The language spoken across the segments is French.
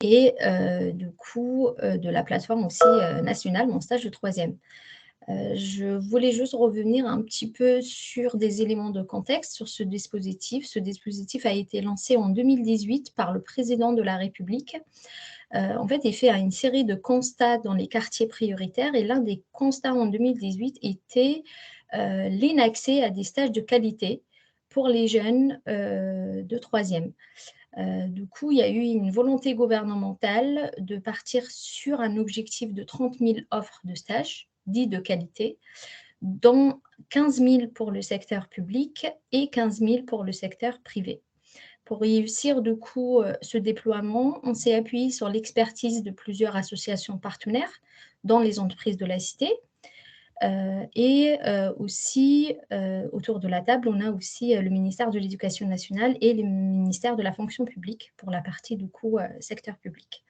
et du coup, de la plateforme aussi, nationale, mon stage de troisième. Je voulais juste revenir un petit peu sur des éléments de contexte sur ce dispositif. Ce dispositif a été lancé en 2018 par le président de la République. En fait, il fait une série de constats dans les quartiers prioritaires et l'un des constats en 2018 était, l'inaccès à des stages de qualité pour les jeunes, de troisième. Du coup, il y a eu une volonté gouvernementale de partir sur un objectif de 30 000 offres de stages dits de qualité, dont 15 000 pour le secteur public et 15 000 pour le secteur privé. Pour réussir du coup ce déploiement, on s'est appuyé sur l'expertise de plusieurs associations partenaires dans les entreprises de la cité. Et aussi, autour de la table, on a aussi le ministère de l'Éducation nationale et le ministère de la fonction publique pour la partie du coup secteur public.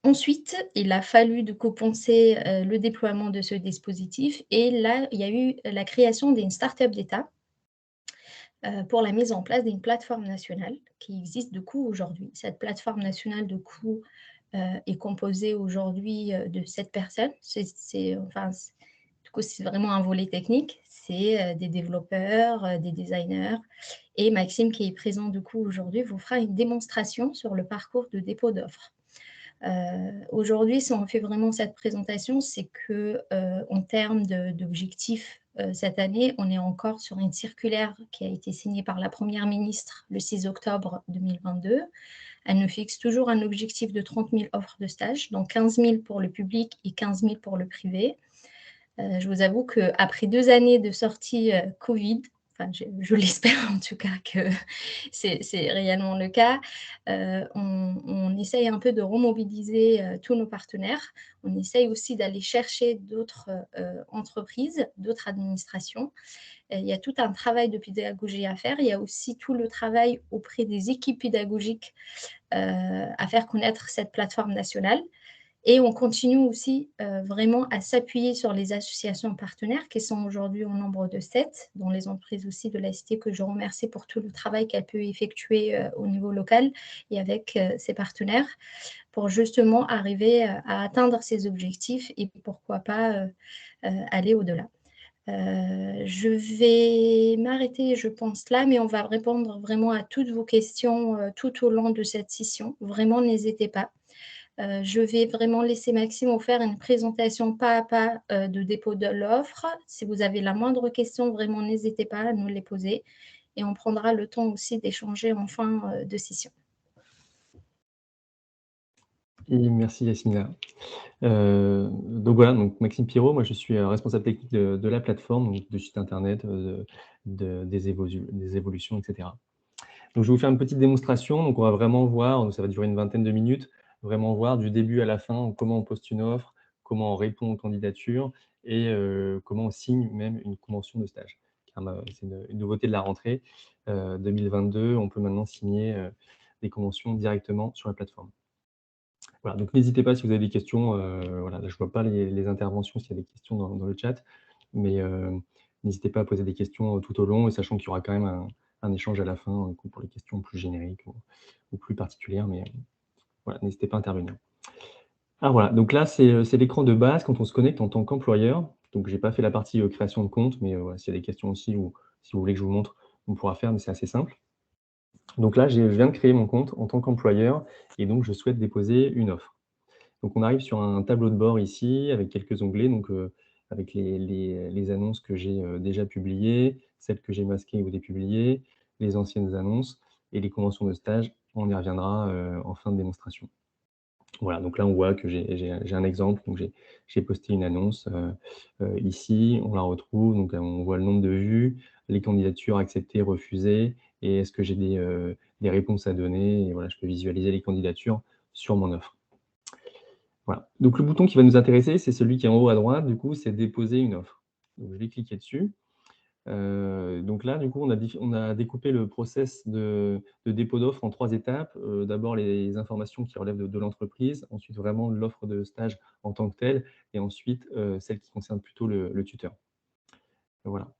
Ensuite, il a fallu du coup penser le déploiement de ce dispositif et là, il y a eu la création d'une start-up d'État pour la mise en place d'une plateforme nationale qui existe du coup aujourd'hui. Cette plateforme nationale du coup est composée aujourd'hui de 7 personnes. Du coup, c'est vraiment un volet technique. C'est des développeurs, des designers. Et Maxime, qui est présent du coup aujourd'hui, vous fera une démonstration sur le parcours de dépôt d'offres. Aujourd'hui, si on fait vraiment cette présentation, c'est que en termes d'objectifs cette année, on est encore sur une circulaire qui a été signée par la Première ministre le 6 octobre 2022. Elle nous fixe toujours un objectif de 30 000 offres de stage, donc 15 000 pour le public et 15 000 pour le privé. Je vous avoue qu'après 2 années de sortie Covid, enfin je l'espère en tout cas que c'est réellement le cas, on essaye un peu de remobiliser tous nos partenaires. On essaye aussi d'aller chercher d'autres entreprises, d'autres administrations. Il y a tout un travail de pédagogie à faire. Il y a aussi tout le travail auprès des équipes pédagogiques à faire connaître cette plateforme nationale. Et on continue aussi vraiment à s'appuyer sur les associations partenaires qui sont aujourd'hui au nombre de 7, dont les entreprises aussi de la cité que je remercie pour tout le travail qu'elles peuvent effectuer au niveau local et avec ses partenaires pour justement arriver à atteindre ces objectifs et pourquoi pas aller au-delà. Je vais m'arrêter, je pense, là, mais on va répondre vraiment à toutes vos questions tout au long de cette session. Vraiment, n'hésitez pas. Je vais vraiment laisser Maxime vous faire une présentation pas à pas de dépôt de l'offre. Si vous avez la moindre question, vraiment, n'hésitez pas à nous les poser. Et on prendra le temps aussi d'échanger en fin de session. Et merci Yasmina. Donc voilà, donc Maxime Pirot, moi je suis responsable technique de la plateforme, donc du site internet, des évolutions, etc. Donc je vais vous faire une petite démonstration, donc on va vraiment voir, donc ça va durer une vingtaine de minutes, vraiment voir du début à la fin comment on poste une offre, comment on répond aux candidatures et comment on signe même une convention de stage. Car c'est une nouveauté de la rentrée 2022, on peut maintenant signer des conventions directement sur la plateforme. Voilà, donc n'hésitez pas si vous avez des questions, voilà, là je ne vois pas les interventions s'il y a des questions dans le chat, mais n'hésitez pas à poser des questions tout au long, et sachant qu'il y aura quand même un échange à la fin pour les questions plus génériques ou plus particulières, mais voilà, n'hésitez pas à intervenir. Ah voilà, donc là c'est l'écran de base quand on se connecte en tant qu'employeur. Donc j'ai pas fait la partie création de compte, mais voilà, s'il y a des questions aussi ou si vous voulez que je vous montre, on pourra faire, mais c'est assez simple. Donc là, je viens de créer mon compte en tant qu'employeur et donc je souhaite déposer une offre. Donc on arrive sur un tableau de bord ici avec quelques onglets, donc avec les annonces que j'ai déjà publiées, celles que j'ai masquées ou dépubliées, les anciennes annonces et les conventions de stage. On y reviendra en fin de démonstration. Voilà, donc là on voit que j'ai un exemple, donc j'ai posté une annonce ici, on la retrouve, donc on voit le nombre de vues, les candidatures acceptées, refusées, et est-ce que j'ai des réponses à donner, et voilà, je peux visualiser les candidatures sur mon offre. Voilà. Donc le bouton qui va nous intéresser, c'est celui qui est en haut à droite, du coup, c'est déposer une offre. Donc je vais cliquer dessus. Donc là, du coup, on a découpé le process de dépôt d'offre en 3 étapes. D'abord, les informations qui relèvent de l'entreprise, ensuite vraiment l'offre de stage en tant que telle, et ensuite celle qui concerne plutôt le tuteur. Voilà.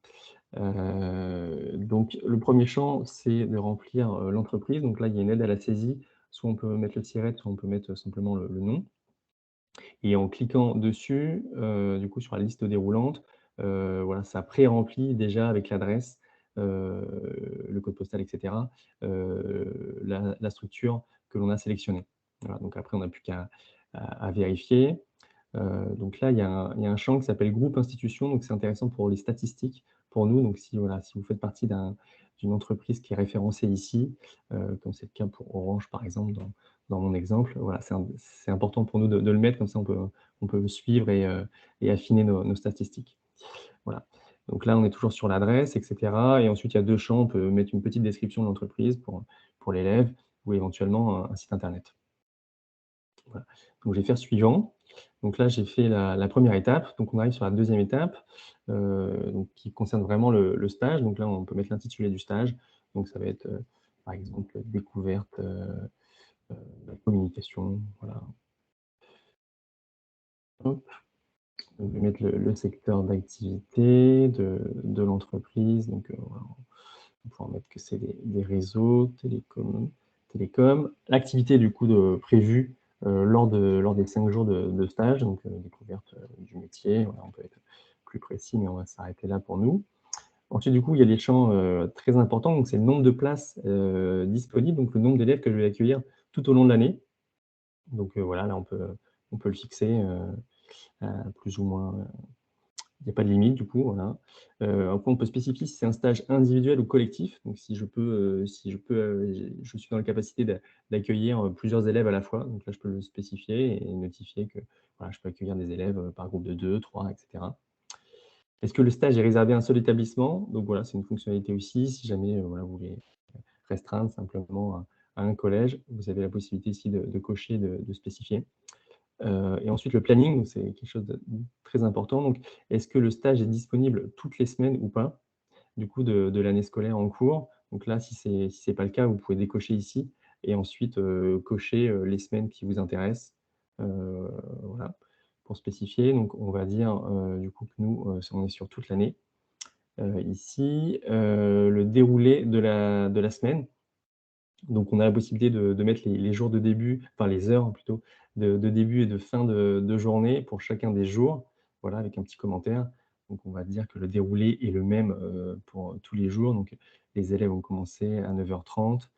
Donc le premier champ, c'est de remplir, l'entreprise. Donc là, il y a une aide à la saisie. Soit on peut mettre le tiret, soit on peut mettre simplement le nom. Et en cliquant dessus, du coup, sur la liste déroulante, voilà, ça pré-remplit déjà avec l'adresse, le code postal et cetera, la structure que l'on a sélectionnée. Voilà, donc après, on n'a plus qu'à vérifier. Donc là, il y a un champ qui s'appelle groupe institution, donc c'est intéressant pour les statistiques, pour nous. Donc si, voilà, si vous faites partie d'une entreprise qui est référencée ici, comme c'est le cas pour Orange, par exemple, dans mon exemple, voilà, c'est important pour nous de le mettre, comme ça on peut suivre et affiner nos statistiques. Voilà. Donc là, on est toujours sur l'adresse et cetera, et ensuite il y a 2 champs. On peut mettre une petite description de l'entreprise pour l'élève, ou éventuellement un site internet. Voilà. Donc je vais faire suivant. Donc là, j'ai fait la 1re étape. Donc on arrive sur la 2e étape, donc qui concerne vraiment le stage. Donc là, on peut mettre l'intitulé du stage. Donc ça va être, par exemple, découverte, communication, voilà. Hop. Donc je vais mettre le secteur d'activité de l'entreprise. Donc voilà, on va pouvoir mettre que c'est des réseaux, télécom. L'activité du coup prévue, lors des 5 jours de stage, donc découverte, du métier. Voilà, on peut être plus précis, mais on va s'arrêter là pour nous. Ensuite, du coup, il y a des champs, très importants, donc c'est le nombre de places, disponibles, donc le nombre d'élèves que je vais accueillir tout au long de l'année. Donc voilà, là on peut le fixer, à plus ou moins, il n'y a pas de limite du coup, voilà. Après on peut spécifier si c'est un stage individuel ou collectif. Donc si je suis dans la capacité d'accueillir, plusieurs élèves à la fois. Donc là, je peux le spécifier et notifier que, voilà, je peux accueillir des élèves, par groupe de 2, 3, et cetera. Est-ce que le stage est réservé à un seul établissement? Donc voilà, c'est une fonctionnalité aussi. Si jamais, voilà, vous voulez restreindre simplement à un collège, vous avez la possibilité ici de cocher, de spécifier. Et ensuite le planning, donc c'est quelque chose de très important. Donc, est-ce que le stage est disponible toutes les semaines ou pas, du coup, de l'année scolaire en cours? Donc là, si c'est pas le cas, vous pouvez décocher ici et ensuite, cocher, les semaines qui vous intéressent, voilà, pour spécifier. Donc on va dire, du coup, que nous, on est sur toute l'année. Ici, le déroulé de la semaine. Donc on a la possibilité de mettre les jours de début, enfin les heures plutôt, de début et de fin de journée pour chacun des jours, voilà, avec un petit commentaire. Donc on va dire que le déroulé est le même, pour tous les jours. Donc les élèves vont commencer à 9h30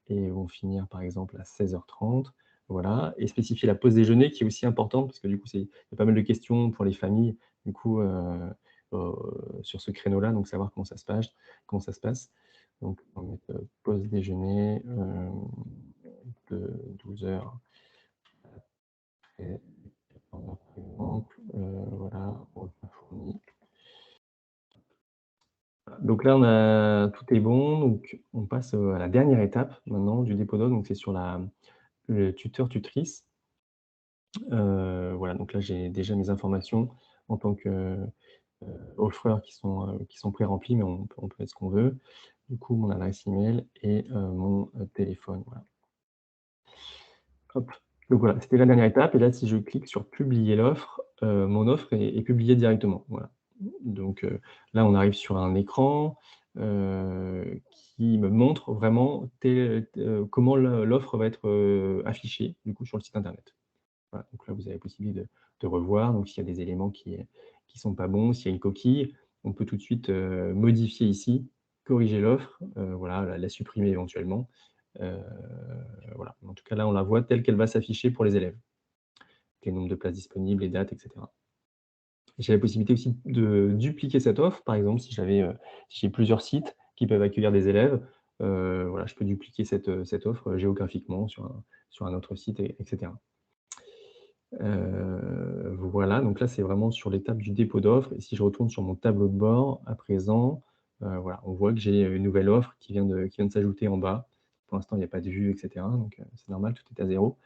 et vont finir par exemple à 16h30, voilà, et spécifier la pause déjeuner qui est aussi importante parce que du coup il y a pas mal de questions pour les familles, du coup, heu, sur ce créneau-là, donc savoir comment ça se passe. Donc on va mettre, pause déjeuner, de 12h et 14h par exemple, voilà, repas fourni. Donc là, tout est bon, donc on passe, à la dernière étape maintenant du dépôt d'offres, donc c'est sur le tuteur-tutrice. Voilà, donc là, j'ai déjà mes informations en tant que, offreur qui sont pré-remplies, mais on peut mettre ce qu'on veut. Du coup, mon adresse email et mon, téléphone, voilà. Hop, donc voilà, c'était la dernière étape et là, si je clique sur publier l'offre, mon offre est publiée directement, voilà. Donc là, on arrive sur un écran, qui me montre vraiment comment l'offre va être, affichée, du coup, sur le site internet. Voilà, donc là, vous avez la possibilité de revoir, donc s'il y a des éléments qui sont pas bons, s'il y a une coquille, on peut tout de suite, modifier ici, corriger l'offre, voilà, la supprimer éventuellement. Heu, voilà. En tout cas, là, on la voit telle qu'elle va s'afficher pour les élèves. Les nombres de places disponibles, les dates et cetera. J'ai la possibilité aussi de dupliquer cette offre. Par exemple, si j'ai plusieurs sites qui peuvent accueillir des élèves, voilà, je peux dupliquer cette offre, géographiquement sur un autre site et etc. Voilà, donc là, c'est vraiment sur l'étape du dépôt d'offres et si je retourne sur mon tableau de bord à présent, voilà, on voit que j'ai une nouvelle offre qui vient de s'ajouter en bas. Pour l'instant, il n'y a pas de vue et cetera, donc c'est normal, tout est à 0.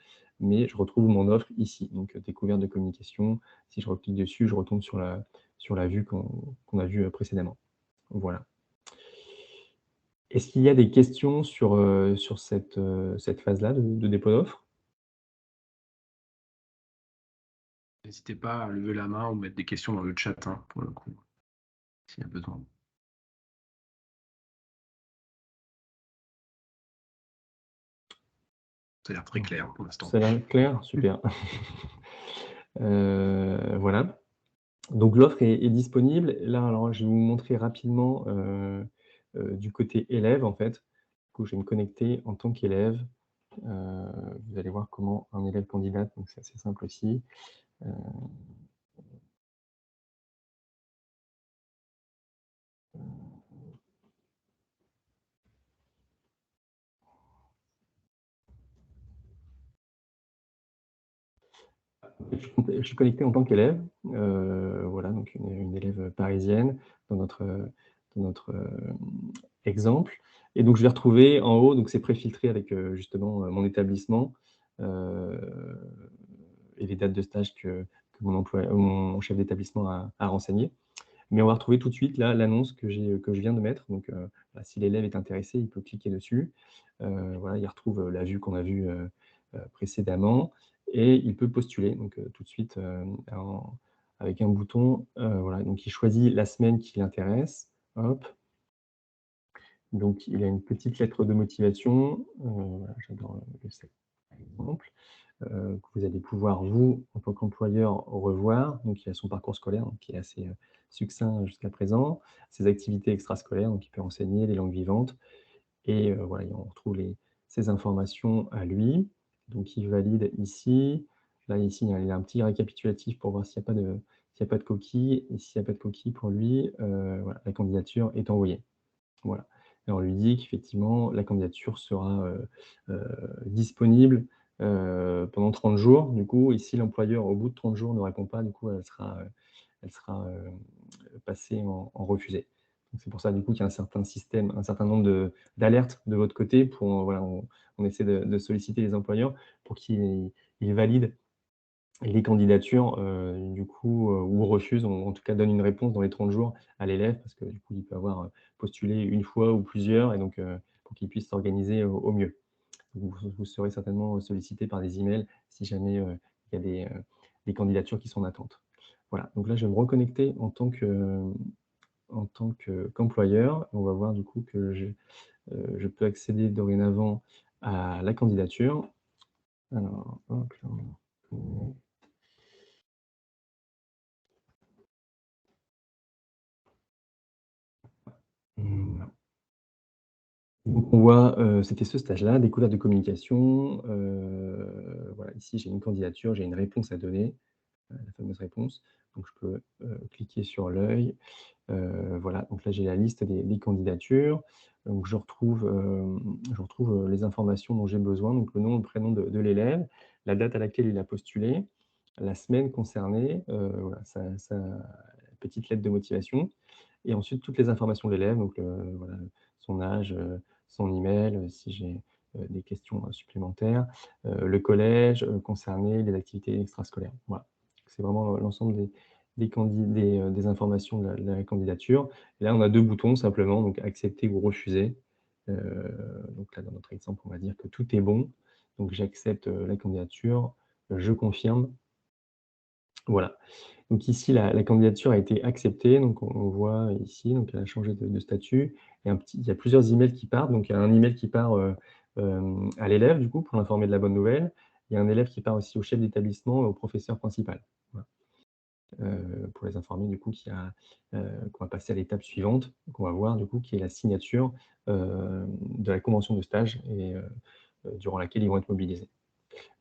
Mais je retrouve mon offre ici, donc découverte de communication. Si je reclique dessus, je retombe sur la vue qu'on a vue, précédemment. Voilà. Est-ce qu'il y a des questions sur cette phase-là de dépôt d'offres? N'hésitez pas à lever la main ou mettre des questions dans le chat, hein, pour le coup, s'il y a besoin. Ça a l'air très clair pour l'instant. Ça a l'air clair? Super. Voilà. Donc l'offre est disponible. Là, alors je vais vous montrer rapidement, du côté élève, en fait. Du coup, je vais me connecter en tant qu'élève. Vous allez voir comment un élève candidate, donc c'est assez simple aussi. Heu je suis connecté en tant qu'élève, voilà, donc une élève parisienne dans notre exemple et donc je vais retrouver en haut, donc c'est préfiltré avec, justement, mon établissement, heu et les dates de stage que mon chef d'établissement a renseignées. Mais on va retrouver tout de suite là l'annonce que je viens de mettre. Donc, bah, si l'élève est intéressé, il peut cliquer dessus. Voilà, il retrouve, la vue qu'on a vue, précédemment et il peut postuler donc, tout de suite, avec un bouton, voilà, donc il choisit la semaine qui l'intéresse. Hop, donc il a une petite lettre de motivation, voilà, j'adore le cet exemple, que vous allez pouvoir vous, en tant qu'employeur, revoir. Donc il y a son parcours scolaire, donc qui est assez, succinct jusqu'à présent, ses activités extrascolaires, donc il peut enseigner les langues vivantes et voilà, et on retrouve ses informations à lui. Donc il valide ici. Là, ici, il y a un petit récapitulatif pour voir s'il y a pas de coquille et s'il y a pas de coquille pour lui, voilà, la candidature est envoyée. Voilà et on lui dit qu'effectivement la candidature sera, disponible, pendant 30 jours du coup et si l'employeur au bout de 30 jours ne répond pas, du coup elle sera passée en refusé. Donc c'est pour ça du coup qu'il y a un certain système, un certain nombre d'alertes de votre côté pour, voilà, on essaie de solliciter les employeurs pour qu'ils valident les candidatures, du coup, ou refusent, ou en tout cas donnent une réponse dans les 30 jours à l'élève parce que du coup, il peut avoir, postulé une fois ou plusieurs et donc, pour qu'il puisse s'organiser au mieux. Vous serez certainement sollicité par des emails si jamais, il y a des candidatures qui sont en attente. Voilà, donc là, je vais me reconnecter qu'employeur. On va voir du coup que je peux accéder dorénavant à la candidature. Alors, hop là, mmh. Donc on voit, c'était ce stage-là, découverte de communication, voilà, ici j'ai une candidature, j'ai une réponse à donner, la fameuse réponse. Donc je peux, cliquer sur l'œil, voilà, donc là j'ai la liste des candidatures. Donc je retrouve les informations dont j'ai besoin, donc le nom, le prénom de l'élève, la date à laquelle il a postulé, la semaine concernée, voilà, sa petite lettre de motivation et ensuite toutes les informations de l'élève, donc voilà, son âge, son email, si j'ai, des questions, supplémentaires, le collège, concerné, les activités extrascolaires. Voilà. C'est vraiment l'ensemble des informations de la candidature. Et là, on a 2 boutons simplement, donc accepter ou refuser. Donc là, dans notre exemple, on va dire que tout est bon. Donc j'accepte, la candidature, je confirme. Voilà. Donc ici, la candidature a été acceptée, donc on voit ici, donc elle a changé de statut. Il y a plusieurs emails qui partent, donc il y a un email qui part, à l'élève du coup pour l'informer de la bonne nouvelle. Il y a un élève qui part aussi au chef d'établissement et au professeur principal. Voilà. Pour les informer du coup qu'on va passer à l'étape suivante, qu'on va voir du coup qui est la signature, de la convention de stage et durant laquelle ils vont être mobilisés.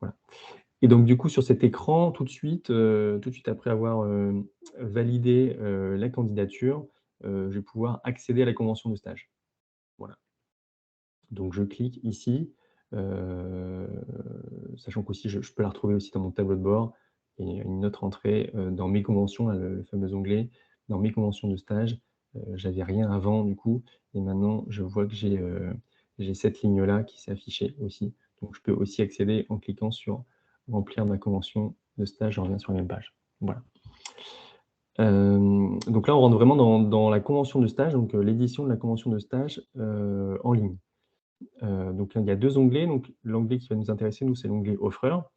Voilà. Et donc du coup, sur cet écran, tout de suite après avoir, validé, la candidature, je vais pouvoir accéder à la convention de stage. Voilà. Donc je clique ici, heu, sachant qu'aussi je peux la retrouver aussi dans mon tableau de bord et une autre entrée, dans mes conventions, là, le fameux onglet, dans mes conventions de stage. J'avais rien avant du coup et maintenant je vois que j'ai cette ligne-là qui s'est affichée aussi. Donc je peux aussi accéder en cliquant sur «Remplir ma convention de stage», je reviens sur la même page. Voilà. Donc là, on rentre vraiment dans la convention de stage, donc l'édition de la convention de stage, en ligne. Donc là, il y a 2 onglets. Donc l'onglet qui va nous intéresser, nous, c'est l'onglet offreur,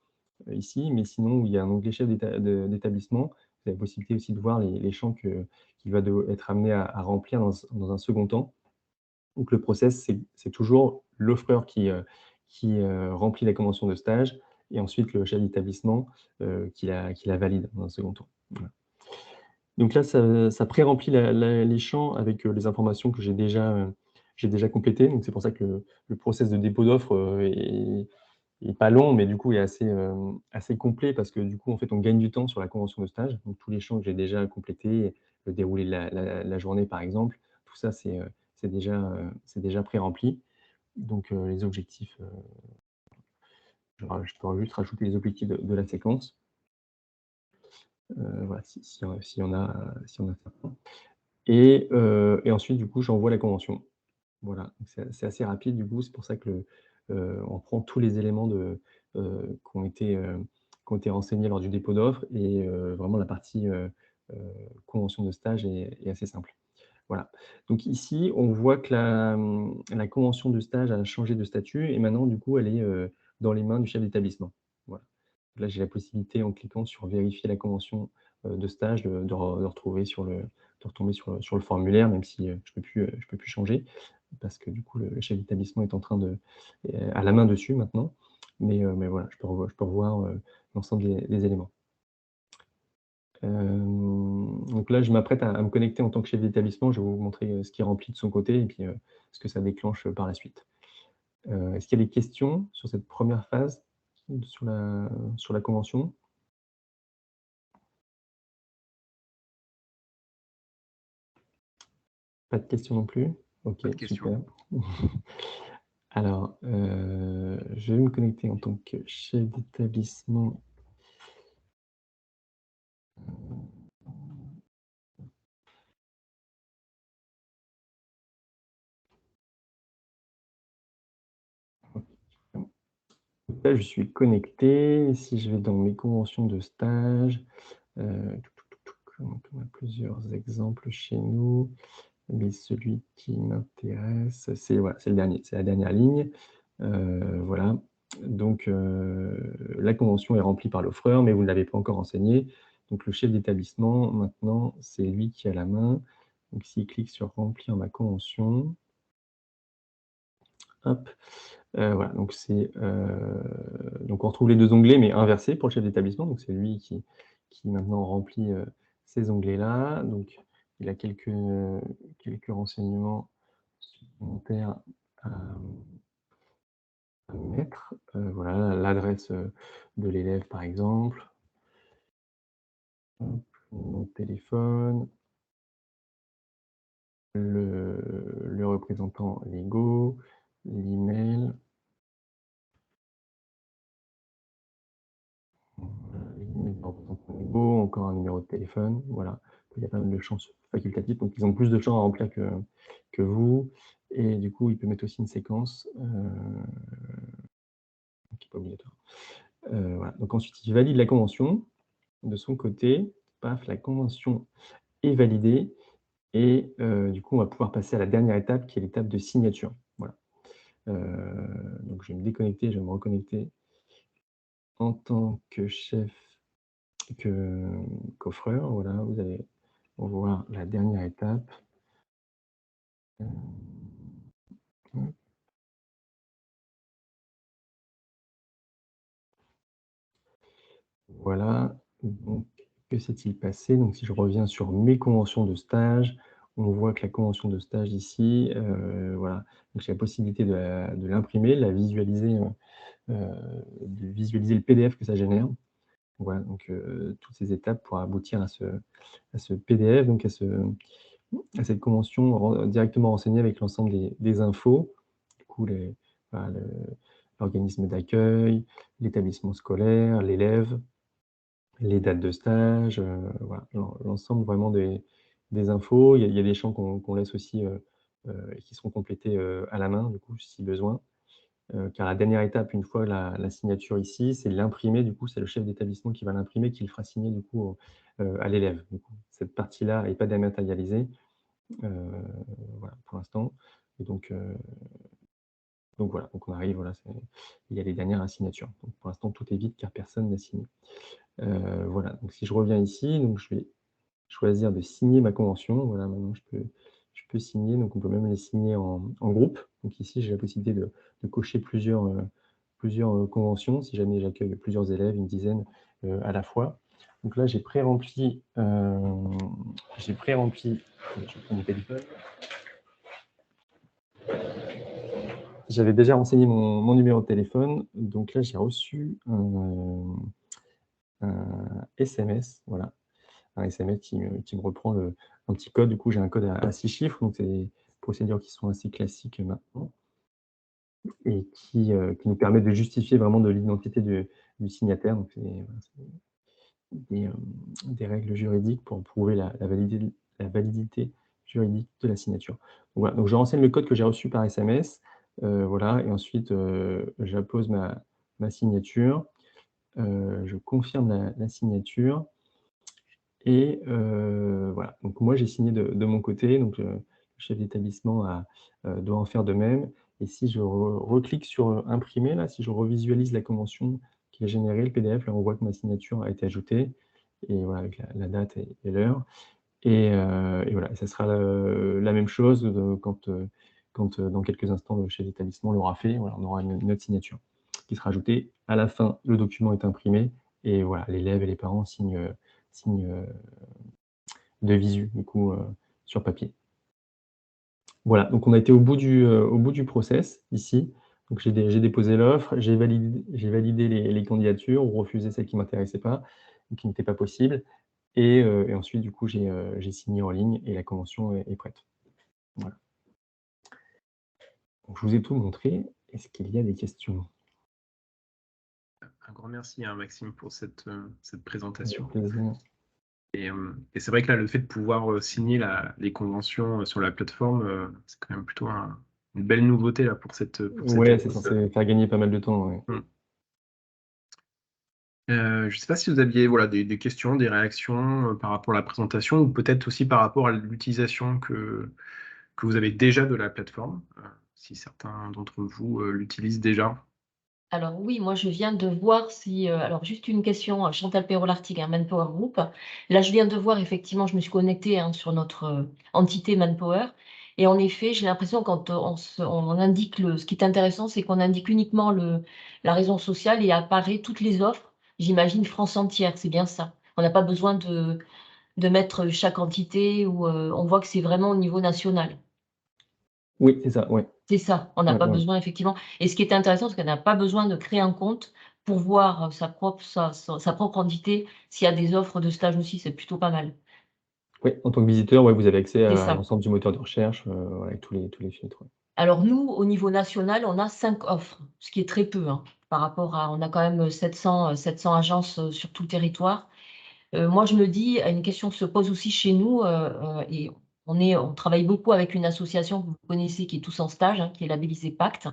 ici, mais sinon, il y a un onglet chef d'établissement. Vous avez la possibilité aussi de voir les champs qu'il va être amené à remplir dans un second temps. Donc le process, c'est toujours l'offreur qui remplit la convention de stage et ensuite le chef d'établissement qui la valide dans un second temps. Voilà. Donc là, ça pré-remplit les champs avec les informations que j'ai déjà complétées. Donc c'est pour ça que le process de dépôt d'offre est pas long, mais du coup est assez complet parce que du coup, en fait, on gagne du temps sur la convention de stage. Donc tous les champs que j'ai déjà complétés, le déroulé de la journée par exemple, tout ça c'est déjà pré-rempli. Donc les objectifs, je peux juste rajouter les objectifs de la séquence. Voilà, s'il y en a certains. Et ensuite, du coup, j'envoie la convention. Voilà, donc c'est assez rapide, du coup, c'est pour ça que on prend tous les éléments qui ont été renseignés lors du dépôt d'offre et vraiment la partie convention de stage est assez simple. Voilà. Donc ici, on voit que la convention de stage a changé de statut et maintenant, du coup, elle est dans les mains du chef d'établissement. Voilà. Là, j'ai la possibilité, en cliquant sur «Vérifier la convention de stage», de retrouver de retomber sur le formulaire, même si je peux plus changer parce que, du coup, le chef d'établissement est en train a la main dessus maintenant. Mais voilà, je peux revoir l'ensemble des éléments. Donc là, je m'apprête à me connecter en tant que chef d'établissement. Je vais vous montrer ce qui est rempli de son côté et puis ce que ça déclenche par la suite. Est-ce qu'il y a des questions sur cette première phase, sur la convention? Pas de questions non plus? OK, Pas de questions. super. Alors, je vais me connecter en tant que chef d'établissement. Là, je suis connecté. Si je vais dans mes conventions de stage, donc on a plusieurs exemples chez nous, mais celui qui m'intéresse, c'est voilà, c'est le dernier, c'est la dernière ligne. Voilà, donc la convention est remplie par l'offreur, mais vous ne l'avez pas encore renseignée. Donc le chef d'établissement, maintenant, c'est lui qui a la main. Donc s'il clique sur «Remplir ma convention», hop, voilà, donc on retrouve les 2 onglets, mais inversés pour le chef d'établissement. Donc c'est lui qui maintenant remplit ces onglets-là. Donc il a quelques renseignements supplémentaires à mettre. Voilà, l'adresse de l'élève, par exemple. Hop, le numéro de téléphone, le représentant légaux, l'email. Encore un numéro de téléphone, voilà. Il y a pas mal de champs facultatifs, donc ils ont plus de champs à remplir que vous et du coup, il peut mettre aussi une séquence, qui est pas obligatoire. Voilà, donc ensuite, il valide la convention de son côté. Paf, la convention est validée et du coup, on va pouvoir passer à la dernière étape qui est l'étape de signature. Voilà. Donc je vais me déconnecter, je vais me reconnecter en tant que chef qu'offreur. Voilà, vous allez voir la dernière étape. Voilà, donc que s'est-il passé? Donc si je reviens sur mes conventions de stage, on voit que la convention de stage ici, voilà, donc j'ai la possibilité de l'imprimer, de visualiser le PDF que ça génère. Voilà, donc toutes ces étapes pour aboutir à ce PDF, donc à cette convention directement renseignée avec l'ensemble des infos. Du coup, voilà, l'organisme d'accueil, l'établissement scolaire, l'élève, les dates de stage, voilà, l'ensemble vraiment des infos. Il y a des champs qu'on laisse aussi, et qui seront complétés, à la main, du coup, si besoin. Car la dernière étape, une fois la signature ici, c'est l'imprimer, du coup, c'est le chef d'établissement qui va l'imprimer, qui le fera signer, du coup, à l'élève. Du coup, cette partie-là n'est pas dématérialisée, voilà, pour l'instant et donc voilà, donc on arrive, voilà, il y a les dernières signatures. Donc pour l'instant, tout est vide car personne n'a signé. Voilà, donc si je reviens ici, donc je vais choisir de signer ma convention. Voilà, maintenant je peux signer, donc on peut même les signer en groupe. Donc ici, j'ai la possibilité de cocher plusieurs conventions, si jamais j'accueille plusieurs élèves, une dizaine à la fois. Donc là, j'ai pré-rempli, je prends mon téléphone. J'avais déjà renseigné mon numéro de téléphone, donc là, j'ai reçu un SMS, voilà, un SMS qui me reprend un petit code. Du coup, j'ai un code à 6 chiffres, donc c'est des procédures qui sont assez classiques maintenant et qui nous permettent de justifier vraiment de l'identité du signataire. Donc des règles juridiques pour prouver la validité juridique de la signature. Donc voilà, donc je renseigne le code que j'ai reçu par SMS, voilà, et ensuite, j'appose ma signature, je confirme la signature et voilà. Donc moi, j'ai signé de mon côté, donc le chef d'établissement doit en faire de même et si je reclique sur, imprimer là, si je revisualise la convention qui est générée, le PDF, là, on voit que ma signature a été ajoutée et voilà, avec la date et l'heure et voilà, et ça sera la même chose, quand dans quelques instants, le chef d'établissement l'aura fait. Voilà, on aura une autre signature qui sera ajoutée. À la fin, le document est imprimé et voilà, l'élève et les parents signent de visu, du coup, sur papier. Voilà, donc on a été au bout du process, ici. Donc j'ai déposé l'offre, j'ai validé les candidatures ou refusé celles qui ne m'intéressaient pas ou qui n'étaient pas possibles et ensuite, du coup, j'ai signé en ligne et la convention est prête. Voilà. Donc je vous ai tout montré. Est-ce qu'il y a des questions? Un grand merci, hein, Maxime, pour cette présentation. Avec plaisir. Et c'est vrai que là, le fait de pouvoir signer les conventions sur la plateforme, c'est quand même plutôt une belle nouveauté là, pour cette Ouais, année. c'est censé faire gagner pas mal de temps, ouais. Je ne sais pas si vous aviez voilà, des questions, des réactions par rapport à la présentation ou peut-être aussi par rapport à l'utilisation que vous avez déjà de la plateforme, si certains d'entre vous l'utilisent déjà. Alors oui, moi je viens de voir si, alors juste une question, Chantal Perrault-Lartigue, hein, Manpower Group. Là, je viens de voir effectivement, je me suis connectée, hein, sur notre entité Manpower et en effet, j'ai l'impression quand on indique ce qui est intéressant, c'est qu'on indique uniquement la raison sociale et apparaît toutes les offres, j'imagine France entière, c'est bien ça? On n'a pas besoin de mettre chaque entité ou on voit que c'est vraiment au niveau national. Oui, c'est ça, ouais. C'est ça, on n'a Ouais, pas ouais. besoin effectivement et ce qui est intéressant, c'est qu'on n'a pas besoin de créer un compte pour voir sa propre entité. S'il y a des offres de stage aussi, c'est plutôt pas mal. Oui, en tant que visiteur, ouais, vous avez accès C'est à ça. l'ensemble du moteur de recherche, voilà, avec tous les filtres, ouais. Alors nous, au niveau national, on a 5 offres, ce qui est très peu, hein, par rapport à on a quand même 700 agences, sur tout le territoire. Moi, je me dis, une question se pose aussi chez nous, et on travaille beaucoup avec une association que vous connaissez qui est Tous en stage, hein, qui est labellisée Pacte.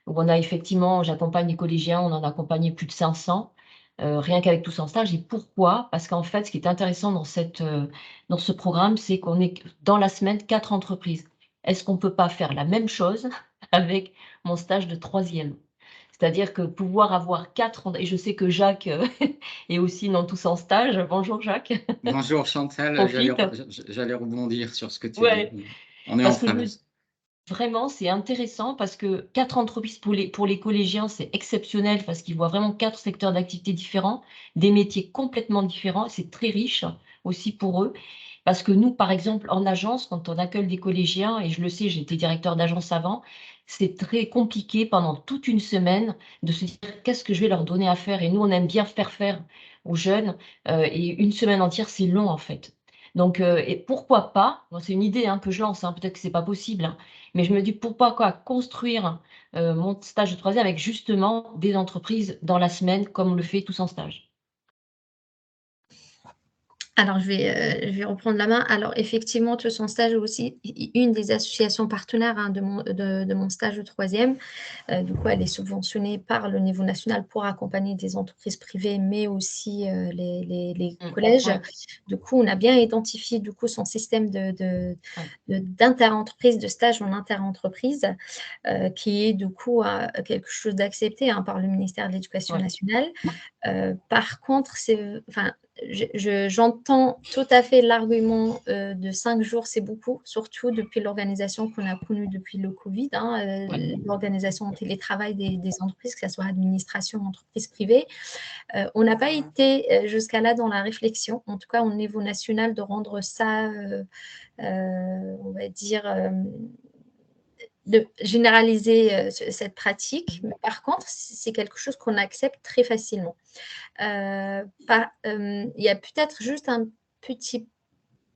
Où on a effectivement j'accompagne les collégiens, on en a accompagné plus de 500, rien qu'avec Tous en stage et pourquoi? Parce qu'en fait, ce qui est intéressant dans ce programme, c'est qu'on est dans la semaine 4 entreprises. Est-ce qu'on ne peut pas faire la même chose avec mon stage de 3e? C'est-à-dire que pouvoir avoir 4 et je sais que Jacques, est aussi dans Tous en stage. Bonjour Jacques. Bonjour Chantal, Profite. j'allais rebondir sur ce que tu Ouais, dis. On est en parce que je me phase. vraiment, c'est intéressant parce que 4 entreprises pour les collégiens, c'est exceptionnel parce qu'ils voient vraiment 4 secteurs d'activité différents, des métiers complètement différents. C'est très riche aussi pour eux. Parce que nous, par exemple, en agence, quand on accueille des collégiens, et je le sais, j'étais directeur d'agence avant, c'est très compliqué pendant toute une semaine de se dire qu'est-ce que je vais leur donner à faire. Et nous, on aime bien faire aux jeunes. Et une semaine entière, c'est long en fait. Donc, et pourquoi pas, bon, c'est une idée, hein, que je lance, hein, peut-être que c'est pas possible, hein, mais je me dis pourquoi pas construire mon stage de 3e avec justement des entreprises dans la semaine comme on le fait Tous en stage. Alors, je vais reprendre la main. Alors, effectivement, Tous en stage est aussi une des associations partenaires, hein, de mon stage de 3e. Du coup, elle est subventionnée par le niveau national pour accompagner des entreprises privées, mais aussi les collèges. Ouais. Du coup, on a bien identifié du coup son système d'inter-entreprise, de stage en inter-entreprise, qui est du coup quelque chose d'accepté, hein, par le ministère de l'Éducation Ouais. nationale. Par contre, j'entends tout à fait l'argument de 5 jours, c'est beaucoup, surtout depuis l'organisation qu'on a connue depuis le Covid, l'organisation en télétravail des entreprises, que ce soit administration, entreprise privée. On n'a pas été jusqu'à là dans la réflexion, en tout cas au niveau national, de rendre ça, on va dire, de généraliser cette pratique. Mais par contre, c'est quelque chose qu'on accepte très facilement. Il y a peut-être juste un petit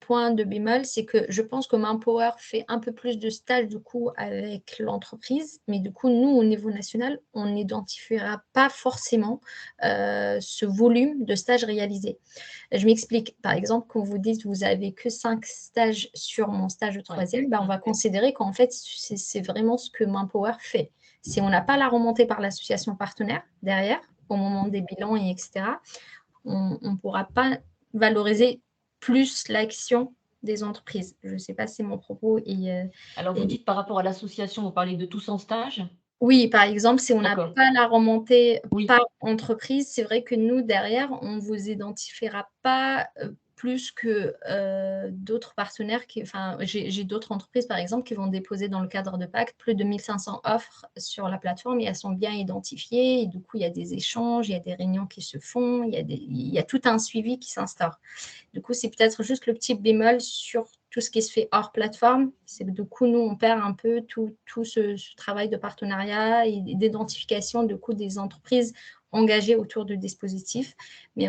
point de bémol, c'est que je pense que Manpower fait un peu plus de stages du coup avec l'entreprise, mais du coup, nous, au niveau national, on n'identifiera pas forcément ce volume de stages réalisés. Je m'explique. Par exemple, quand vous dites vous avez que 5 stages sur mon stage de troisième, on va considérer qu'en fait, c'est vraiment ce que Manpower fait. Si on n'a pas la remontée par l'association partenaire derrière, au moment des bilans, et etc., on ne pourra pas valoriser plus l'action des entreprises. Je ne sais pas si mon propos est... Alors, vous dites par rapport à l'association, vous parlez de tous en stage? Oui, par exemple, si on n'a pas la remontée par entreprise, c'est vrai que nous, derrière, on ne vous identifiera pas plus que d'autres partenaires. J'ai d'autres entreprises, par exemple, qui vont déposer dans le cadre de Pacte plus de 1500 offres sur la plateforme et elles sont bien identifiées. Et du coup, il y a des échanges, il y a des réunions qui se font, il y a tout un suivi qui s'instaure. Du coup, c'est peut-être juste le petit bémol sur tout ce qui se fait hors plateforme. C'est que du coup, nous, on perd un peu tout ce travail de partenariat et d'identification du coup des entreprises engagées autour du dispositif. Mais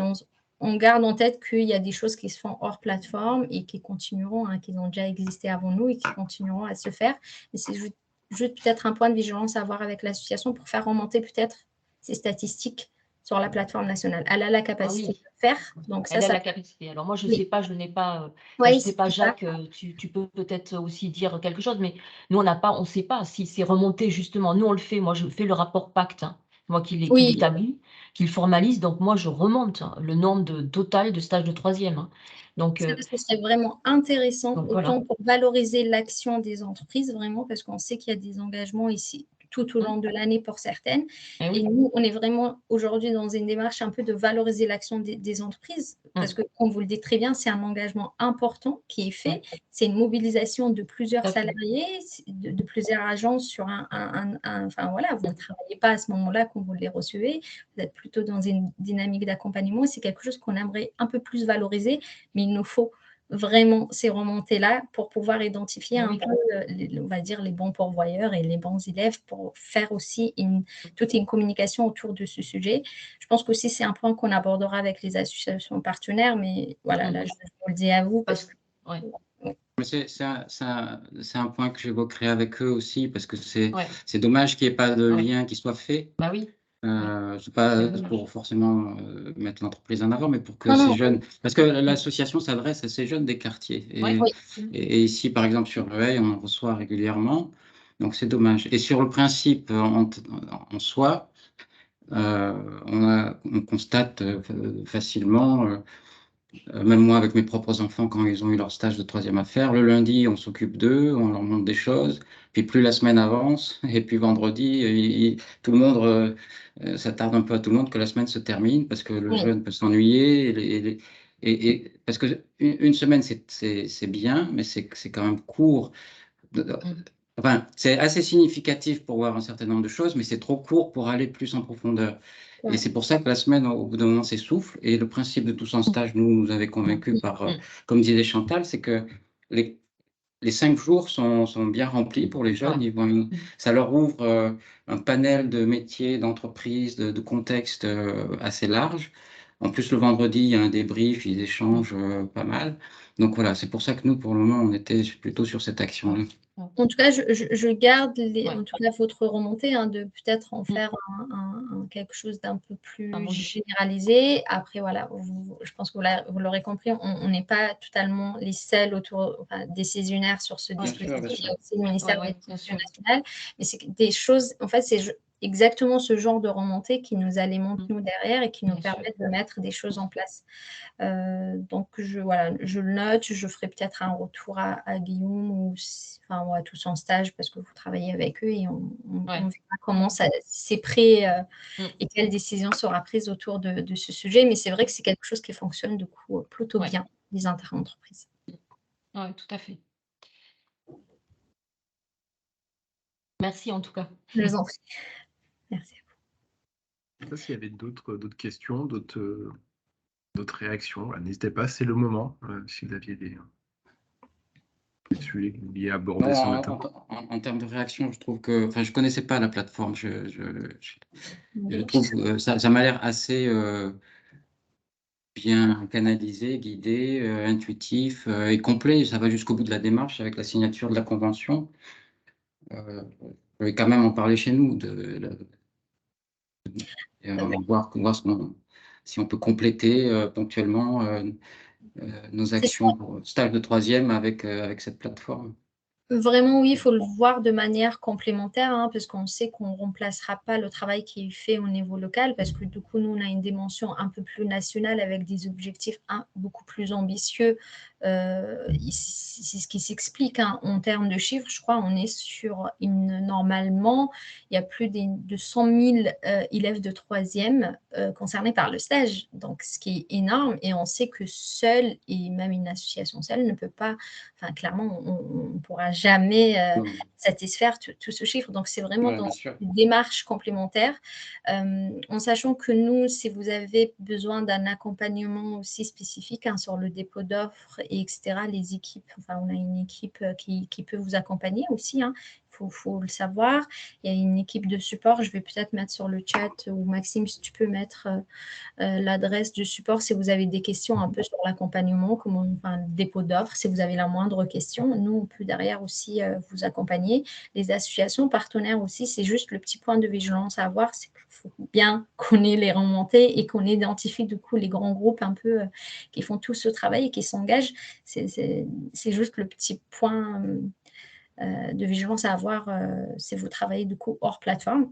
on garde en tête qu'il y a des choses qui se font hors plateforme et qui continueront, qui ont déjà existé avant nous et qui continueront à se faire. Mais c'est juste peut-être un point de vigilance à avoir avec l'association pour faire remonter peut-être ces statistiques sur la plateforme nationale. Elle a la capacité de le faire. Donc Elle a la capacité. Alors moi, je ne sais pas, je n'ai pas, je sais pas, Jacques, tu peux peut-être aussi dire quelque chose, mais nous, on ne sait pas si c'est remonté justement. Nous, on le fait. Moi, je fais le rapport Pacte, moi qui l'établis, qui le formalise. Donc moi, je remonte le nombre total de stages de troisième. Donc, ce serait vraiment intéressant, autant pour valoriser l'action des entreprises, vraiment, parce qu'on sait qu'il y a des engagements ici tout au long de l'année pour certaines. Et nous, on est vraiment aujourd'hui dans une démarche un peu de valoriser l'action des entreprises, parce que, comme vous le dites très bien, c'est un engagement important qui est fait. C'est une mobilisation de plusieurs salariés, de plusieurs agences sur enfin voilà, vous ne travaillez pas à ce moment-là quand vous les recevez, vous êtes plutôt dans une dynamique d'accompagnement. C'est quelque chose qu'on aimerait un peu plus valoriser, mais il nous faut vraiment ces remontées-là pour pouvoir identifier un peu, on va dire, les bons pourvoyeurs et les bons élèves pour faire aussi toute une communication autour de ce sujet. Je pense qu'aussi, c'est un point qu'on abordera avec les associations partenaires, mais voilà, là, je vous le dis à vous. Parce que, c'est un point que j'évoquerai avec eux aussi, parce que c'est dommage qu'il n'y ait pas de lien qui soit fait. Bah oui. C'est pas pour forcément mettre l'entreprise en avant, mais pour que ces jeunes, parce que l'association s'adresse à ces jeunes des quartiers. Et ici, par exemple, sur Rueil, on en reçoit régulièrement, donc c'est dommage. Et sur le principe en soi, on constate facilement, même moi avec mes propres enfants, quand ils ont eu leur stage de troisième à faire, le lundi, on s'occupe d'eux, on leur montre des choses, puis plus la semaine avance, et puis vendredi, tout le monde, ça tarde un peu à tout le monde que la semaine se termine, parce que le jeune peut s'ennuyer, et parce que une semaine, c'est bien, mais c'est quand même court. Enfin, c'est assez significatif pour voir un certain nombre de choses, mais c'est trop court pour aller plus en profondeur. Et c'est pour ça que la semaine, au bout d'un moment, s'essouffle. Et le principe de tous en stage, nous avait convaincus comme disait Chantal, c'est que les 5 jours sont bien remplis pour les jeunes. Ça leur ouvre un panel de métiers, d'entreprises, de contextes assez large. En plus, le vendredi, il y a un débrief, ils échangent pas mal. Donc voilà, c'est pour ça que nous, pour le moment, on était plutôt sur cette action-là. En tout cas, je garde en tout cas votre remontée de peut-être en faire quelque chose d'un peu plus généralisé. Après, voilà, je pense que vous l'aurez compris, on n'est pas totalement les seuls décisionnaires sur ce dispositif. Il y a aussi le ministère de l'Éducation nationale. Mais c'est des choses, en fait, exactement ce genre de remontée qui nous alimente nous derrière et qui nous Bien sûr. permettent de mettre des choses en place. Donc voilà, je le note, je ferai peut-être un retour à Guillaume ou à tous en stage parce que vous travaillez avec eux et on Ouais. verra comment c'est prêt Mm. et quelle décision sera prise autour de ce sujet. Mais c'est vrai que c'est quelque chose qui fonctionne du coup plutôt Ouais. bien, les interentreprises. Oui, tout à fait. Merci en tout cas. Je vous en prie. Merci. Je ne sais pas s'il y avait d'autres questions, d'autres réactions. Voilà, n'hésitez pas, c'est le moment, si vous aviez des sujets que vous vouliez aborder ce matin. En termes de réaction, je trouve que, enfin, je connaissais pas la plateforme. Je trouve ça m'a l'air assez bien canalisé, guidé, intuitif et complet. Ça va jusqu'au bout de la démarche avec la signature de la convention. Je vais quand même en parler chez nous, voir si on peut compléter ponctuellement nos C'est actions pour stage de troisième avec cette plateforme. Vraiment, oui, il faut le voir de manière complémentaire, hein, parce qu'on sait qu'on ne remplacera pas le travail qui est fait au niveau local, parce que du coup, nous, on a une dimension un peu plus nationale avec des objectifs beaucoup plus ambitieux. C'est ce qui s'explique hein, en termes de chiffres. Je crois on est sur normalement, il y a plus de 100 000 élèves de troisième concernés par le stage, donc ce qui est énorme. Et on sait que seul, et même une association seule, ne peut pas, enfin clairement, on ne pourra jamais satisfaire tout ce chiffre. Donc, c'est vraiment dans une démarche complémentaire. En sachant que nous, si vous avez besoin d'un accompagnement aussi spécifique hein, sur le dépôt d'offres, et etc., les équipes, enfin, on a une équipe qui peut vous accompagner aussi, hein. Faut le savoir. Il y a une équipe de support. Je vais peut-être mettre sur le chat, ou Maxime, si tu peux mettre l'adresse du support si vous avez des questions un peu sur l'accompagnement, le dépôt d'offres, si vous avez la moindre question. Nous, on peut derrière aussi vous accompagner. Les associations partenaires aussi, c'est juste le petit point de vigilance à avoir, c'est qu'il faut bien qu'on ait les remontées et qu'on identifie du coup les grands groupes un peu qui font tout ce travail et qui s'engagent. C'est juste le petit point de vigilance à avoir si vous travaillez du coup hors plateforme.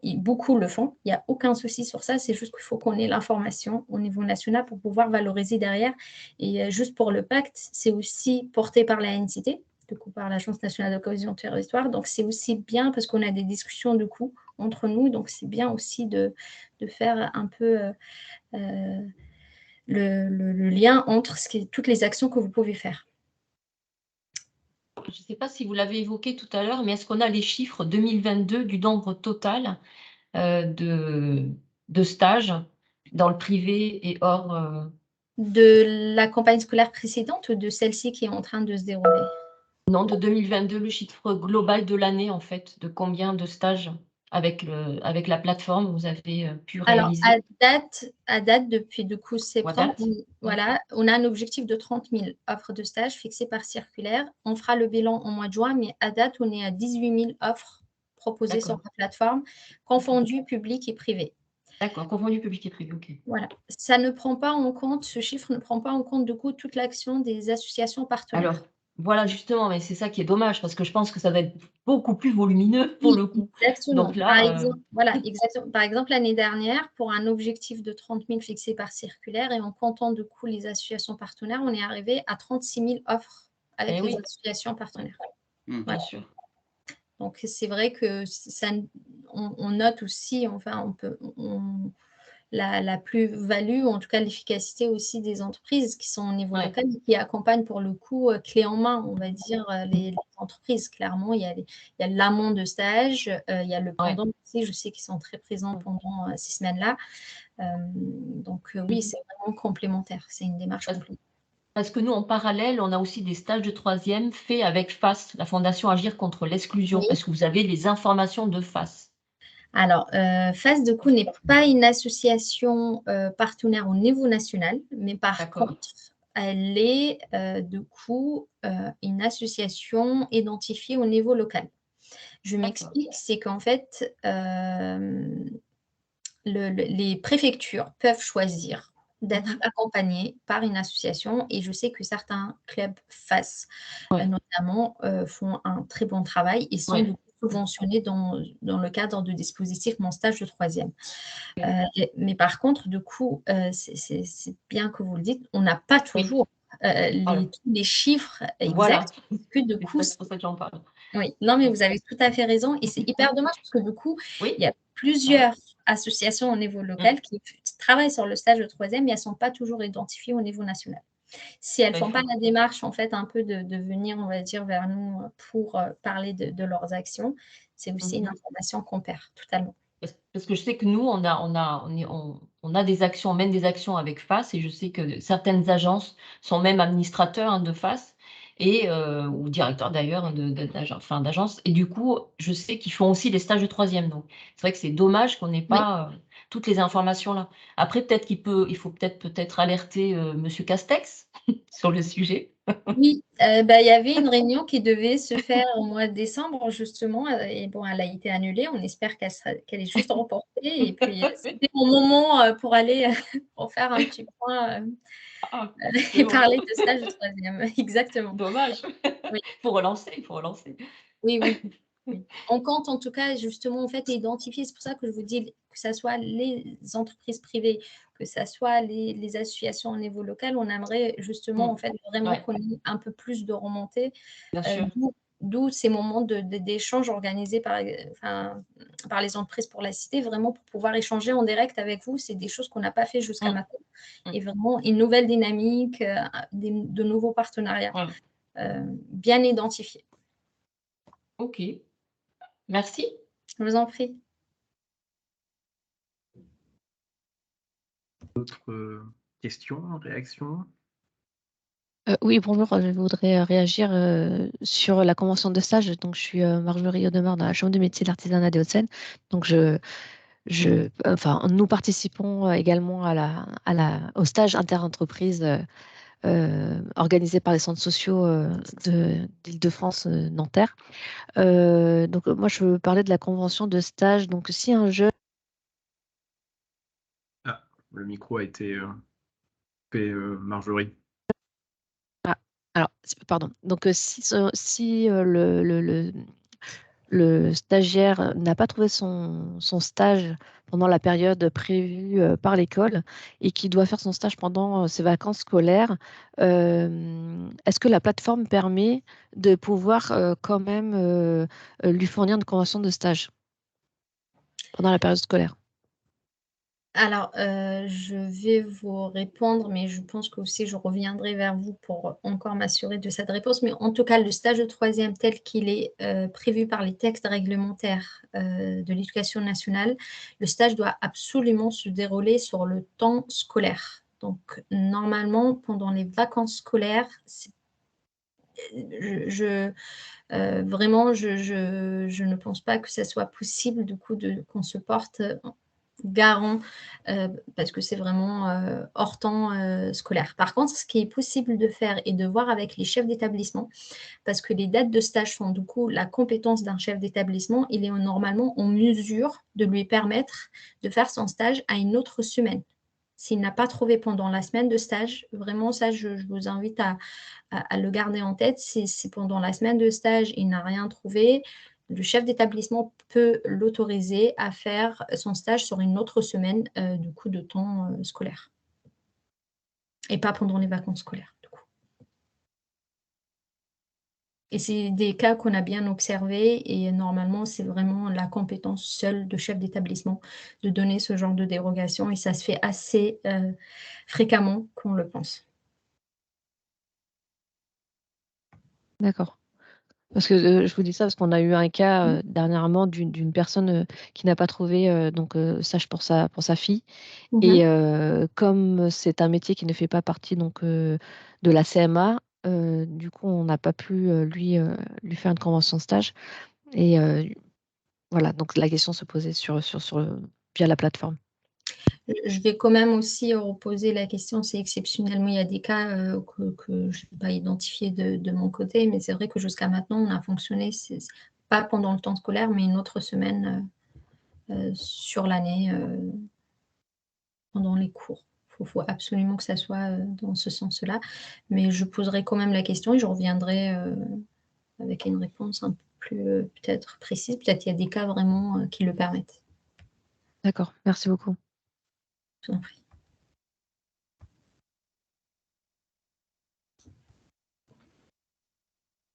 Beaucoup le font, il n'y a aucun souci sur ça, c'est juste qu'il faut qu'on ait l'information au niveau national pour pouvoir valoriser derrière. Et juste pour le pacte, c'est aussi porté par la NCT, du coup par l'Agence nationale de cohésion territoire, donc c'est aussi bien parce qu'on a des discussions du coup entre nous, donc c'est bien aussi de faire un peu le lien entre toutes les actions que vous pouvez faire. Je ne sais pas si vous l'avez évoqué tout à l'heure, mais est-ce qu'on a les chiffres 2022 du nombre total de stages dans le privé et hors De la campagne scolaire précédente ou de celle-ci qui est en train de se dérouler? Non, de 2022, le chiffre global de l'année, en fait, de combien de stages avec la plateforme vous avez pu réaliser? Alors, à date, depuis du coup septembre, voilà, on a un objectif de 30 000 offres de stages fixées par circulaire. On fera le bilan en mois de juin, mais à date, on est à 18 000 offres proposées sur la plateforme, confondues public et privé. D'accord, confondu public et privé, ok. Voilà, ça ne prend pas en compte, ce chiffre ne prend pas en compte du coup toute l'action des associations partenaires. Alors, voilà, justement, mais c'est ça qui est dommage, parce que je pense que ça va être beaucoup plus volumineux pour le coup. Exactement. Donc là, exactement. Par exemple, l'année dernière, pour un objectif de 30 000 fixé par circulaire et en comptant du coup les associations partenaires, on est arrivé à 36 000 offres avec les associations partenaires. Bien sûr. Donc, c'est vrai que on note aussi, enfin, la plus-value, ou en tout cas l'efficacité aussi des entreprises qui sont au niveau local et qui accompagnent pour le coup clé en main, on va dire, les entreprises. Clairement, il y a l'amont de stage, il y a le pendant aussi, je sais qu'ils sont très présents pendant ces semaines-là. Donc oui, c'est vraiment complémentaire, c'est une démarche complémentaire. Parce que nous, en parallèle, on a aussi des stages de troisième faits avec FAS, la Fondation Agir contre l'exclusion. Oui. Est-ce que vous avez les informations de FAS? Alors, FAS, du coup, n'est pas une association partenaire au niveau national, mais par contre, elle est, du coup, une association identifiée au niveau local. Je m'explique, c'est qu'en fait, les préfectures peuvent choisir d'être accompagnées par une association et je sais que certains clubs FAS, notamment, font un très bon travail et sont subventionné dans le cadre de dispositifs Mon stage de troisième. Mais par contre, du coup, c'est bien que vous le dites, on n'a pas toujours tous les chiffres exacts, que de coup, c'est pour ça que j'en parle. oui, non, mais vous avez tout à fait raison et c'est hyper dommage parce que du coup, Oui. il y a plusieurs associations au niveau local qui travaillent sur le stage de troisième, mais elles ne sont pas toujours identifiées au niveau national. Si elles ne font pas la démarche, en fait, un peu de venir, on va dire, vers nous pour parler de leurs actions, c'est aussi une information qu'on perd totalement. Parce que je sais que nous, on a des actions, on mène des actions avec FAS et je sais que certaines agences sont même administrateurs de FAS et ou directeurs d'ailleurs d'agence. Et du coup, je sais qu'ils font aussi des stages de troisième. Donc, c'est vrai que c'est dommage qu'on n'ait pas toutes les informations là. Après, peut-être il faut peut-être alerter Monsieur Castex sur le sujet. Oui, il y avait une réunion qui devait se faire au mois de décembre justement, et bon, elle a été annulée. On espère qu'elle est juste reportée et puis c'était mon moment pour aller pour faire un petit point et parler de stage de troisième. Exactement. Dommage. Oui. Il faut relancer. Oui. On compte en tout cas justement en fait identifier. C'est pour ça que je vous dis que ça soit les entreprises privées, que ça soit les associations au niveau local, on aimerait justement en fait vraiment qu'on ait un peu plus de remontées. Bien sûr. D'où ces moments d'échange organisés par les entreprises pour la cité, vraiment pour pouvoir échanger en direct avec vous. C'est des choses qu'on n'a pas fait jusqu'à maintenant. Et vraiment une nouvelle dynamique, de nouveaux partenariats bien identifiés. Ok. Merci. Je vous en prie. D'autres questions, réactions? Oui, bonjour, je voudrais réagir sur la convention de stage. Donc, je suis Marjorie Audemars dans la Chambre de métier de l'artisanat des Hauts-de-Seine. Donc, nous participons également au stage interentreprise organisé par les centres sociaux d'Île-de-France, Nanterre. Donc, moi, je veux parler de la convention de stage. Donc, si un jeune... Ah, le micro a été coupé, Marjorie. Alors, pardon. Donc, si le stagiaire n'a pas trouvé son stage pendant la période prévue par l'école et qui doit faire son stage pendant ses vacances scolaires, est-ce que la plateforme permet de pouvoir quand même lui fournir une convention de stage pendant la période scolaire? Alors, je vais vous répondre, mais je pense qu'aussi je reviendrai vers vous pour encore m'assurer de cette réponse. Mais en tout cas, le stage de troisième tel qu'il est prévu par les textes réglementaires de l'éducation nationale, le stage doit absolument se dérouler sur le temps scolaire. Donc, normalement, pendant les vacances scolaires, vraiment, je ne pense pas que ça soit possible du coup qu'on se porte garant parce que c'est vraiment hors temps scolaire. Par contre, ce qui est possible de faire et de voir avec les chefs d'établissement, parce que les dates de stage sont du coup la compétence d'un chef d'établissement, il est normalement en mesure de lui permettre de faire son stage à une autre semaine. S'il n'a pas trouvé pendant la semaine de stage, vraiment ça, je vous invite à le garder en tête. Si pendant la semaine de stage, il n'a rien trouvé, le chef d'établissement peut l'autoriser à faire son stage sur une autre semaine du coup de temps scolaire. Et pas pendant les vacances scolaires, du coup. Et c'est des cas qu'on a bien observés et normalement, c'est vraiment la compétence seule de chef d'établissement de donner ce genre de dérogation et ça se fait assez fréquemment qu'on le pense. D'accord. Parce que je vous dis ça parce qu'on a eu un cas dernièrement d'une personne qui n'a pas trouvé stage pour sa fille. Et comme c'est un métier qui ne fait pas partie donc, de la CMA, du coup, on n'a pas pu lui faire une convention de stage. Et voilà, donc la question se posait via la plateforme. Je vais quand même aussi reposer la question, si exceptionnellement il y a des cas que je n'ai pas identifiés de mon côté, mais c'est vrai que jusqu'à maintenant, on a fonctionné, pas pendant le temps scolaire, mais une autre semaine sur l'année pendant les cours. Il faut absolument que ça soit dans ce sens-là, mais je poserai quand même la question et je reviendrai avec une réponse un peu plus peut-être précises. Peut-être qu'il y a des cas vraiment qui le permettent. D'accord, merci beaucoup. Je vous en prie.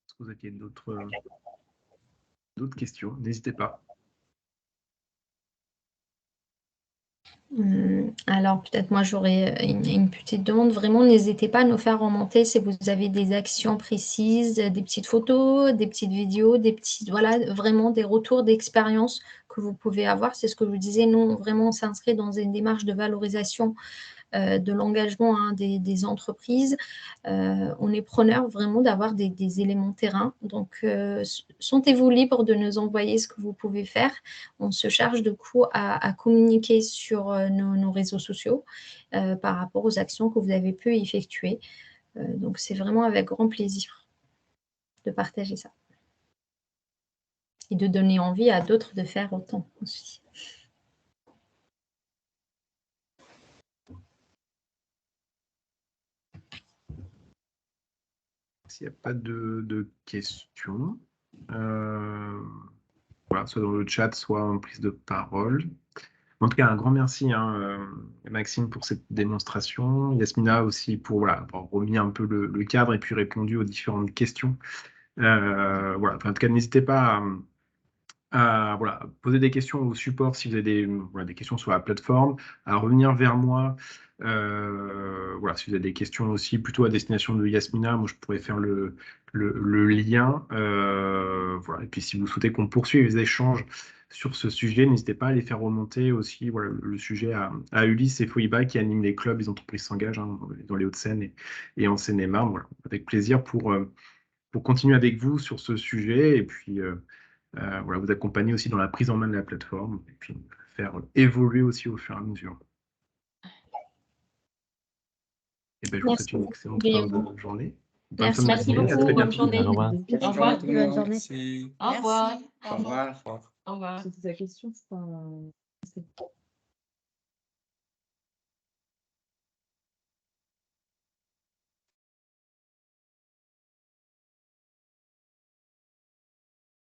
Est-ce que vous aviez d'autres questions? N'hésitez pas. Alors peut-être moi j'aurais une petite demande. Vraiment, n'hésitez pas à nous faire remonter si vous avez des actions précises, des petites photos, des petites vidéos, voilà, vraiment des retours d'expérience que vous pouvez avoir. C'est ce que je vous disais, nous, vraiment, on s'inscrit dans une démarche de valorisation de l'engagement des entreprises. On est preneur vraiment d'avoir des éléments terrain. Donc, sentez-vous libre de nous envoyer ce que vous pouvez faire. On se charge de coup à communiquer sur nos réseaux sociaux par rapport aux actions que vous avez pu effectuer. Donc, c'est vraiment avec grand plaisir de partager ça. Et de donner envie à d'autres de faire autant aussi. S'il n'y a pas de questions, voilà, soit dans le chat, soit en prise de parole. En tout cas, un grand merci, Maxime, pour cette démonstration. Yasmina aussi pour avoir remis un peu le cadre et puis répondu aux différentes questions. Voilà. Enfin, en tout cas, n'hésitez pas à poser des questions au support si vous avez des questions sur la plateforme, à revenir vers moi. Si vous avez des questions aussi plutôt à destination de Yasmina, moi je pourrais faire le lien. Et puis si vous souhaitez qu'on poursuive les échanges sur ce sujet, n'hésitez pas à les faire remonter aussi le sujet à Ulysse et Foiba qui animent les clubs, les entreprises s'engagent dans les Hauts-de-Seine et en Seine-et-Marne. Voilà, avec plaisir pour continuer avec vous sur ce sujet et puis vous accompagner aussi dans la prise en main de la plateforme et puis faire évoluer aussi au fur et à mesure. Et je vous souhaite une excellente fin de journée. Merci beaucoup. Bonne journée. Au revoir. Au revoir. Bonne journée. Merci. Au revoir. Au revoir. Au revoir. C'était ta question, c'est